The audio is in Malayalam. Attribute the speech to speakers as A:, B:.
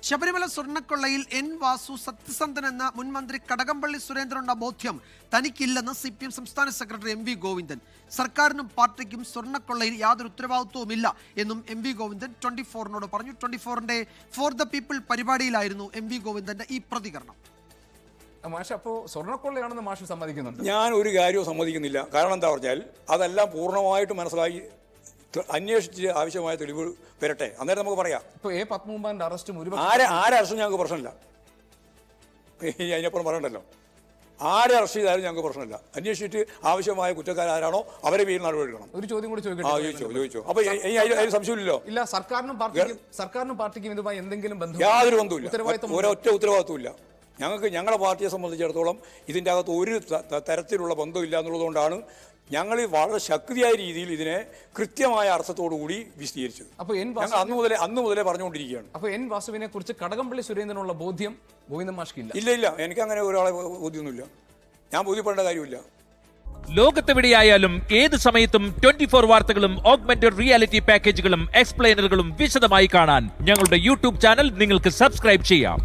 A: ശബരിമല സ്വർണ്ണക്കൊള്ളയിൽ എൻ വാസു സത്യസന്ധനെന്ന മുൻ മന്ത്രി കടകംപള്ളി സുരേന്ദ്രനുള്ള ബോധ്യം തനിക്കില്ലെന്ന് CPM സംസ്ഥാന സെക്രട്ടറി MV ഗോവിന്ദൻ. സർക്കാരിനും പാർട്ടിക്കും സ്വർണ്ണക്കൊള്ളയിൽ യാതൊരു ഉത്തരവാദിത്വവുമില്ല എന്നും MV ഗോവിന്ദൻ 24-നോട് പറഞ്ഞു. 24-ന്റെ ഫോർ ദ പീപ്പിൾ പരിപാടിയിലായിരുന്നു MV ഗോവിന്ദന്റെ ഈ പ്രതികരണം.
B: മാഷ് അപ്പോൾ സ്വർണ്ണക്കൊള്ളയാണെന്ന് മാഷ് സമ്മതിക്കുന്നുണ്ട്?
C: ഞാൻ ഒരു കാര്യവും സമ്മതിക്കുന്നില്ല. കാരണം എന്താ പറഞ്ഞാൽ അതെല്ലാം പൂർണ്ണമായിട്ട് മനസ്സിലാക്കി അന്വേഷിച്ച് ആവശ്യമായ തെളിവ് വരട്ടെ, അന്നേരം നമുക്ക് പറയാം.
B: ഇപ്പോൾ A. പത്മകുമാറിന്റെ അറസ്റ്റും
C: അറസ്റ്റ് ഞങ്ങൾക്ക് പ്രശ്നമില്ല. അതിനപ്പുറം പറയണ്ടല്ലോ. അറസ്റ്റ് ചെയ്താലും ഞങ്ങൾക്ക് പ്രശ്നമില്ല. അന്വേഷിച്ചിട്ട് ആവശ്യമായ കുറ്റക്കാരാണോ അവരെ പേരിൽ നടപടി എടുക്കണം.
B: ഒരു ചോദ്യം കൂടി
C: ചോദിച്ചോ. അപ്പൊ അതിന് സംശയമില്ലല്ലോ.
B: ഇല്ല, സർക്കാരിനും പാർട്ടിക്കും ഇതുമായി എന്തെങ്കിലും ബന്ധം?
C: യാതൊരു ബന്ധവുമില്ല. ഒരൊറ്റ ഉത്തരവാദിത്വമില്ല. ഞങ്ങളുടെ പാർട്ടിയെ സംബന്ധിച്ചിടത്തോളം ഇതിൻ്റെ അകത്ത് ഒരു തരത്തിലുള്ള ബന്ധമില്ല എന്നുള്ളതുകൊണ്ടാണ് ഞങ്ങൾ വളരെ ശക്തിയായ രീതിയിൽ ഇതിനെ കൃത്യമായ അർത്ഥത്തോടുകൂടി വിശദീകരിച്ചത്.
B: അപ്പോൾ
C: അന്ന് മുതലേ പറഞ്ഞുകൊണ്ടിരിക്കുകയാണ്.
B: അപ്പോൾ എൻ വാസുവിനെ കുറിച്ച് കടകംപള്ളി സുരേന്ദ്രനുള്ള ബോധ്യം ഗോവിന്ദൻ മാഷ്ക്കില്ല?
C: ഇല്ല, എനിക്ക് അങ്ങനെ ഒരാളെ ബോധ്യമൊന്നുമില്ല. ഞാൻ ബോധ്യപ്പെടേണ്ട കാര്യമില്ല.
D: ലോകത്തെവിടെയായാലും ഏത് സമയത്തും 24 വാർത്തകളും ഓഗ്മെന്റഡ് റിയാലിറ്റി പാക്കേജുകളും എക്സ്പ്ലെയിനറുകളും വിശദമായി കാണാൻ ഞങ്ങളുടെ YouTube ചാനൽ നിങ്ങൾക്ക് സബ്സ്ക്രൈബ് ചെയ്യാം.